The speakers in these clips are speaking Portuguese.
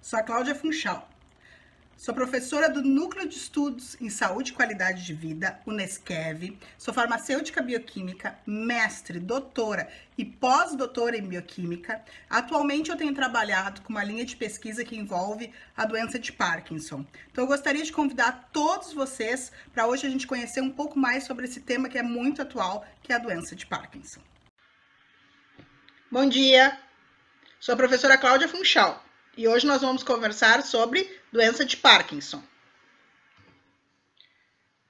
Sou a Cláudia Funchal. Sou professora do Núcleo de Estudos em Saúde e Qualidade de Vida, Unesquev. Sou farmacêutica bioquímica, mestre, doutora e pós-doutora em bioquímica. Atualmente eu tenho trabalhado com uma linha de pesquisa que envolve a doença de Parkinson. Então eu gostaria de convidar todos vocês para hoje a gente conhecer um pouco mais sobre esse tema que é muito atual, que é a doença de Parkinson. Bom dia! Sou a professora Cláudia Funchal. E hoje nós vamos conversar sobre doença de Parkinson.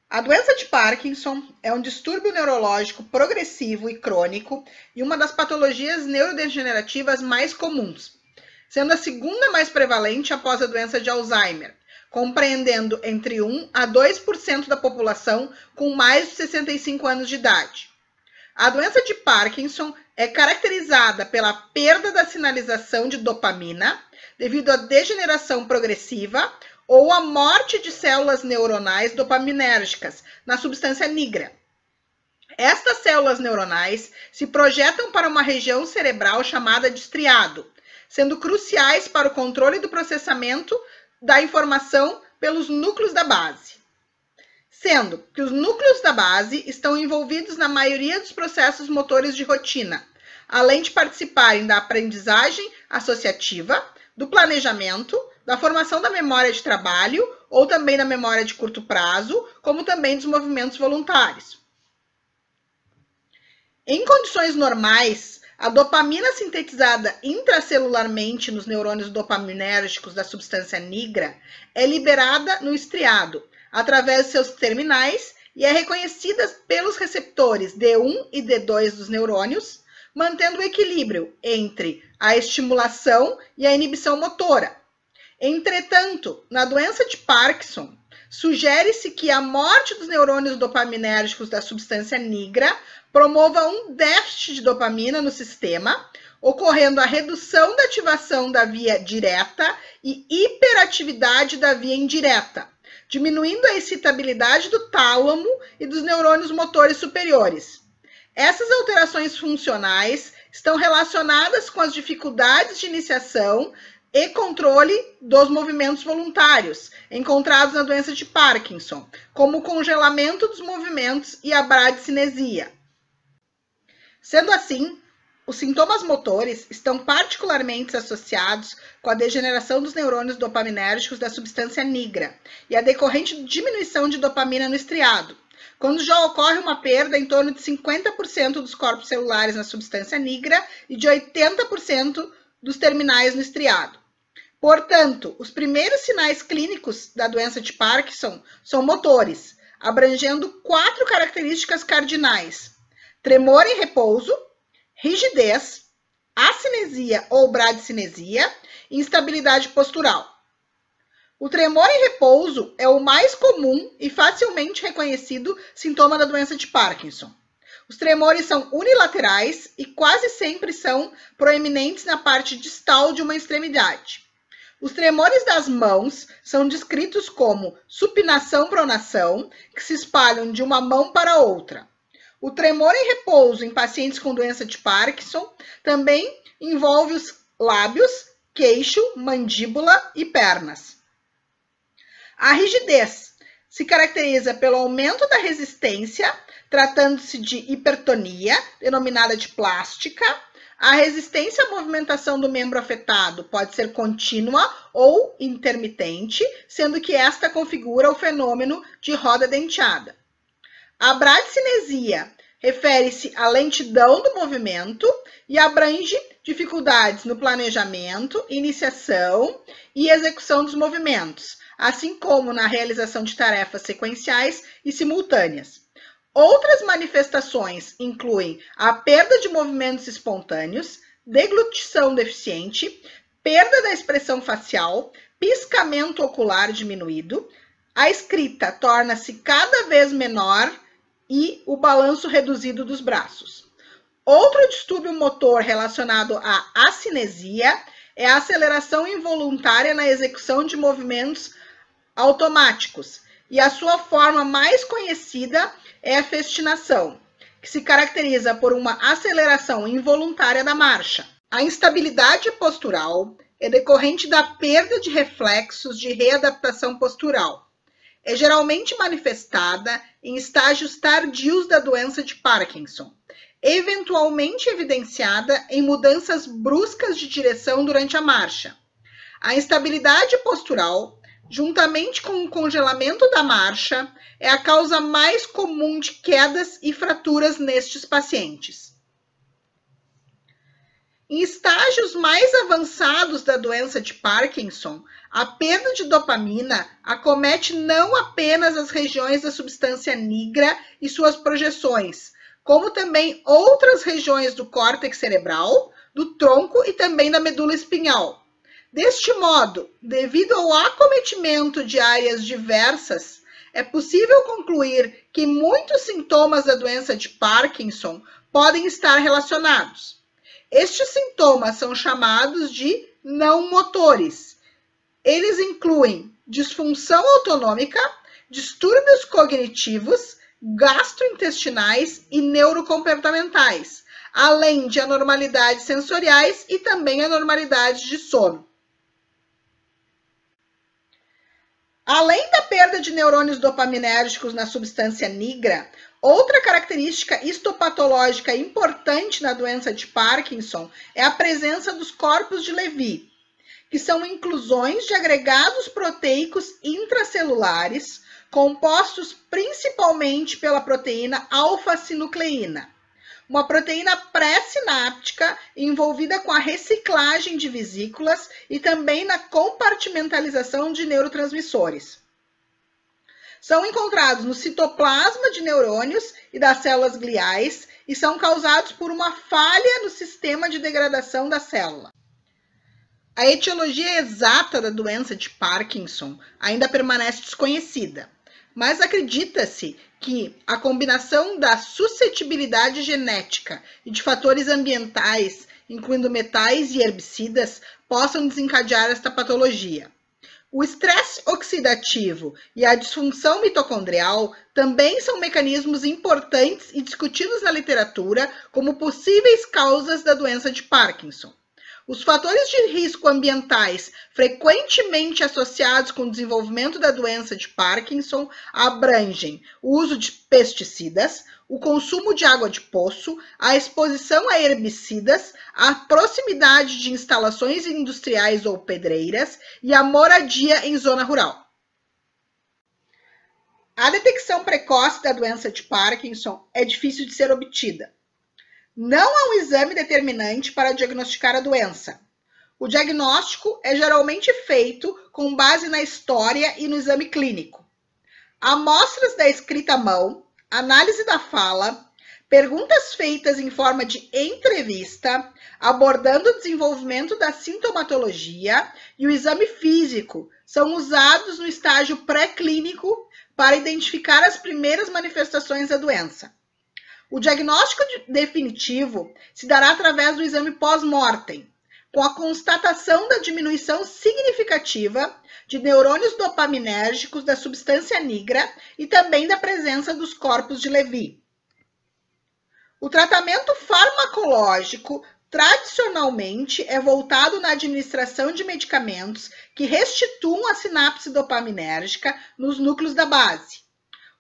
A doença de Parkinson é um distúrbio neurológico progressivo e crônico e uma das patologias neurodegenerativas mais comuns, sendo a segunda mais prevalente após a doença de Alzheimer, compreendendo entre 1 a 2% da população com mais de 65 anos de idade. A doença de Parkinson é caracterizada pela perda da sinalização de dopamina devido à degeneração progressiva ou à morte de células neuronais dopaminérgicas na substância nigra. Estas células neuronais se projetam para uma região cerebral chamada de estriado, sendo cruciais para o controle do processamento da informação pelos núcleos da base. Sendo que os núcleos da base estão envolvidos na maioria dos processos motores de rotina, além de participarem da aprendizagem associativa, do planejamento, da formação da memória de trabalho ou também da memória de curto prazo, como também dos movimentos voluntários. Em condições normais, a dopamina sintetizada intracelularmente nos neurônios dopaminérgicos da substância nigra é liberada no estriado, através de seus terminais e é reconhecida pelos receptores D1 e D2 dos neurônios, mantendo o equilíbrio entre a estimulação e a inibição motora. Entretanto, na doença de Parkinson, sugere-se que a morte dos neurônios dopaminérgicos da substância nigra promova um déficit de dopamina no sistema, ocorrendo a redução da ativação da via direta e hiperatividade da via indireta, diminuindo a excitabilidade do tálamo e dos neurônios motores superiores. Essas alterações funcionais estão relacionadas com as dificuldades de iniciação e controle dos movimentos voluntários encontrados na doença de Parkinson, como o congelamento dos movimentos e a bradicinesia. Sendo assim, os sintomas motores estão particularmente associados com a degeneração dos neurônios dopaminérgicos da substância nigra e a decorrente diminuição de dopamina no estriado, quando já ocorre uma perda em torno de 50% dos corpos celulares na substância nigra e de 80% dos terminais no estriado. Portanto, os primeiros sinais clínicos da doença de Parkinson são motores, abrangendo 4 características cardinais: tremor em repouso, rigidez, acinesia ou bradicinesia e instabilidade postural. O tremor em repouso é o mais comum e facilmente reconhecido sintoma da doença de Parkinson. Os tremores são unilaterais e quase sempre são proeminentes na parte distal de uma extremidade. Os tremores das mãos são descritos como supinação-pronação, que se espalham de uma mão para outra. O tremor em repouso em pacientes com doença de Parkinson também envolve os lábios, queixo, mandíbula e pernas. A rigidez se caracteriza pelo aumento da resistência, tratando-se de hipertonia, denominada de plástica. A resistência à movimentação do membro afetado pode ser contínua ou intermitente, sendo que esta configura o fenômeno de roda denteada. A bradicinesia refere-se à lentidão do movimento e abrange dificuldades no planejamento, iniciação e execução dos movimentos, assim como na realização de tarefas sequenciais e simultâneas. Outras manifestações incluem a perda de movimentos espontâneos, deglutição deficiente, perda da expressão facial, piscamento ocular diminuído, a escrita torna-se cada vez menor e o balanço reduzido dos braços. Outro distúrbio motor relacionado à acinesia é a aceleração involuntária na execução de movimentos automáticos, e a sua forma mais conhecida é a festinação, que se caracteriza por uma aceleração involuntária da marcha. A instabilidade postural é decorrente da perda de reflexos de readaptação postural. É geralmente manifestada em estágios tardios da doença de Parkinson, eventualmente evidenciada em mudanças bruscas de direção durante a marcha. A instabilidade postural, juntamente com o congelamento da marcha, é a causa mais comum de quedas e fraturas nestes pacientes. Em estágios mais avançados da doença de Parkinson, a perda de dopamina acomete não apenas as regiões da substância nigra e suas projeções, como também outras regiões do córtex cerebral, do tronco e também da medula espinhal. Deste modo, devido ao acometimento de áreas diversas, é possível concluir que muitos sintomas da doença de Parkinson podem estar relacionados. Estes sintomas são chamados de não motores. Eles incluem disfunção autonômica, distúrbios cognitivos, gastrointestinais e neurocomportamentais, além de anormalidades sensoriais e também anormalidades de sono. Além da perda de neurônios dopaminérgicos na substância nigra, outra característica histopatológica importante na doença de Parkinson é a presença dos corpos de Levy, que são inclusões de agregados proteicos intracelulares, compostos principalmente pela proteína alfa-sinucleína, uma proteína pré-sináptica envolvida com a reciclagem de vesículas e também na compartimentalização de neurotransmissores. São encontrados no citoplasma de neurônios e das células gliais e são causados por uma falha no sistema de degradação da célula. A etiologia exata da doença de Parkinson ainda permanece desconhecida, mas acredita-se que a combinação da suscetibilidade genética e de fatores ambientais, incluindo metais e herbicidas, possam desencadear esta patologia. O estresse oxidativo e a disfunção mitocondrial também são mecanismos importantes e discutidos na literatura como possíveis causas da doença de Parkinson. Os fatores de risco ambientais frequentemente associados com o desenvolvimento da doença de Parkinson abrangem o uso de pesticidas, o consumo de água de poço, a exposição a herbicidas, a proximidade de instalações industriais ou pedreiras e a moradia em zona rural. A detecção precoce da doença de Parkinson é difícil de ser obtida. Não há um exame determinante para diagnosticar a doença. O diagnóstico é geralmente feito com base na história e no exame clínico. Amostras da escrita à mão, análise da fala, perguntas feitas em forma de entrevista, abordando o desenvolvimento da sintomatologia e o exame físico são usados no estágio pré-clínico para identificar as primeiras manifestações da doença. O diagnóstico definitivo se dará através do exame pós-mortem, com a constatação da diminuição significativa de neurônios dopaminérgicos da substância nigra e também da presença dos corpos de Levy. O tratamento farmacológico tradicionalmente é voltado na administração de medicamentos que restituam a sinapse dopaminérgica nos núcleos da base.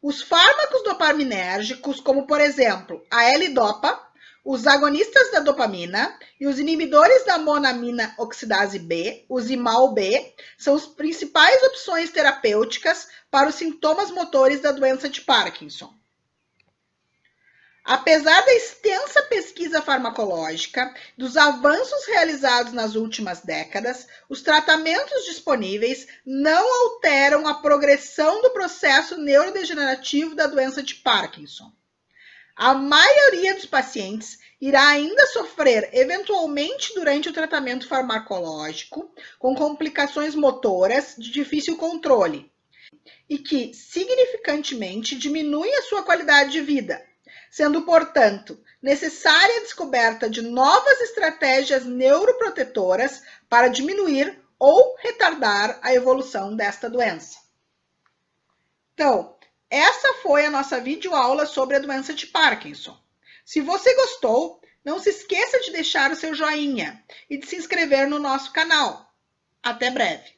Os fármacos dopaminérgicos, como por exemplo a L-Dopa, os agonistas da dopamina e os inibidores da monoamina oxidase B, o Zimal-B, são as principais opções terapêuticas para os sintomas motores da doença de Parkinson. Apesar da extensa pesquisa farmacológica, dos avanços realizados nas últimas décadas, os tratamentos disponíveis não alteram a progressão do processo neurodegenerativo da doença de Parkinson. A maioria dos pacientes irá ainda sofrer, eventualmente durante o tratamento farmacológico, com complicações motoras de difícil controle e que significantemente diminuem a sua qualidade de vida, sendo, portanto, necessária a descoberta de novas estratégias neuroprotetoras para diminuir ou retardar a evolução desta doença. Então, essa foi a nossa videoaula sobre a doença de Parkinson. Se você gostou, não se esqueça de deixar o seu joinha e de se inscrever no nosso canal. Até breve!